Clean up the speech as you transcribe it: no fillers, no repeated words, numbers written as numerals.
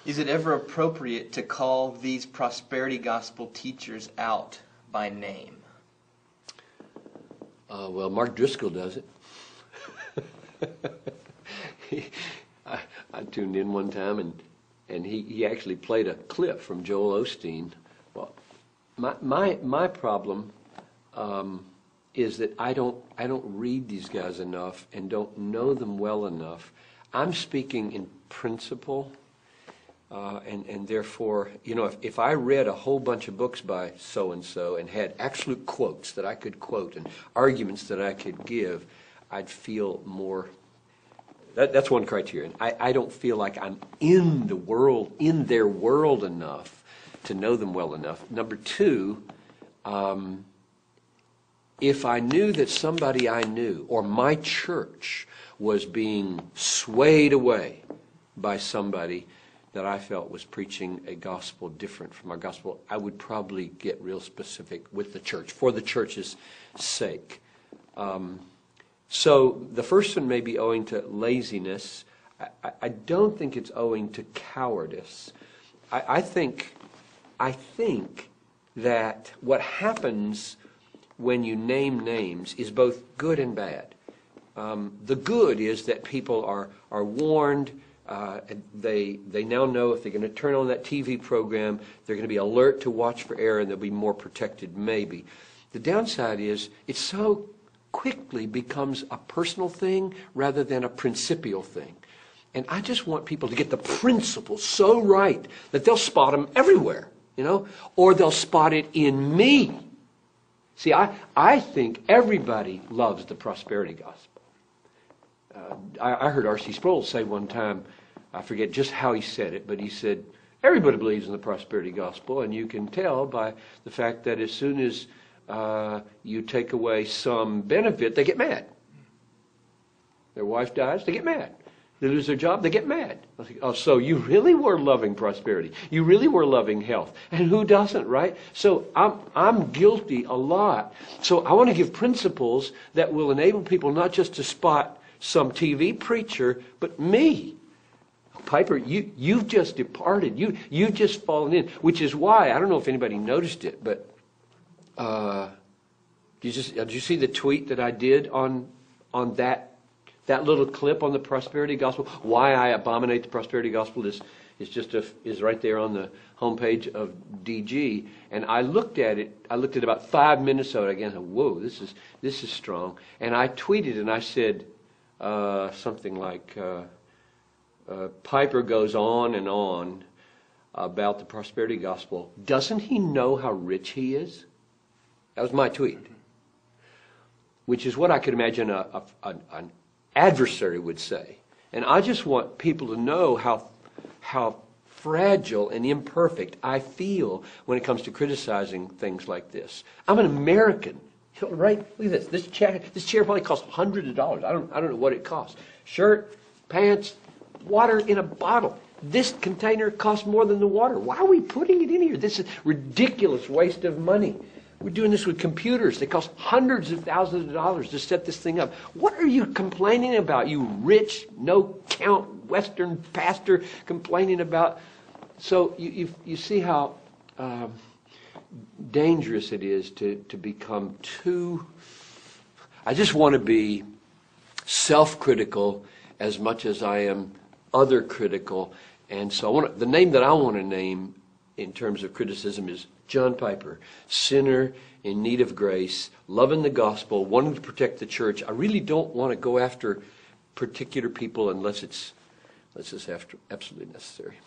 Is it ever appropriate to call these prosperity gospel teachers out by name? Well, Mark Driscoll does it. I tuned in one time, and he actually played a clip from Joel Osteen. Well, my problem is that I don't read these guys enough and don't know them well enough. I'm speaking in principle, and therefore, if I read a whole bunch of books by so-and-so and had absolute quotes that I could quote and arguments that I could give, I'd feel more. That's one criterion. I don't feel like I'm in their world enough to know them well enough. Number two, if I knew that somebody I knew or my church was being swayed away by somebody that I felt was preaching a gospel different from our gospel, I would probably get real specific with the church for the church's sake. So the first one may be owing to laziness. I don't think it's owing to cowardice. I think that what happens when you name names is both good and bad. The good is that people are warned. They now know if they're going to turn on that TV program, they're going to be alert to watch for error, and they'll be more protected maybe. The downside is it's so quickly becomes a personal thing rather than a principial thing. And I just want people to get the principle so right that they'll spot them everywhere, or they'll spot it in me. See, I think everybody loves the prosperity gospel. I heard R.C. Sproul say one time, I forget just how he said it, but he said, everybody believes in the prosperity gospel, and you can tell by the fact that as soon as you take away some benefit, they get mad. Their wife dies, they get mad. They lose their job, they get mad. I think, oh, so you really were loving prosperity. You really were loving health. And who doesn't, right? So I'm guilty a lot. So I want to give principles that will enable people not just to spot some TV preacher, but me. Piper, you've just departed. You've just fallen in, which is why, I don't know if anybody noticed it, but did you see the tweet that I did on that little clip on the prosperity gospel? Why I abominate the prosperity gospel is right there on the homepage of DG. And I looked at it. I looked at about 5 minutes of it again. And whoa, this is strong. And I tweeted and I said something like, Piper goes on and on about the prosperity gospel. Doesn't he know how rich he is? That was my tweet. Which is what I could imagine an adversary would say. And I just want people to know how fragile and imperfect I feel when it comes to criticizing things like this. I'm an American. Right? Look at this. This chair probably costs hundreds of dollars. I don't know what it costs. Shirt, pants, water in a bottle. This container costs more than the water. Why are we putting it in here? This is ridiculous waste of money. We're doing this with computers. They cost hundreds of thousands of dollars to set this thing up. What are you complaining about, you rich, no-count Western pastor complaining about? So you see how dangerous it is to become too... I just want to be self-critical as much as I am other-critical. And so the name that I want to name in terms of criticism is John Piper, sinner in need of grace, loving the gospel, wanting to protect the church. I really don't want to go after particular people unless it's absolutely necessary.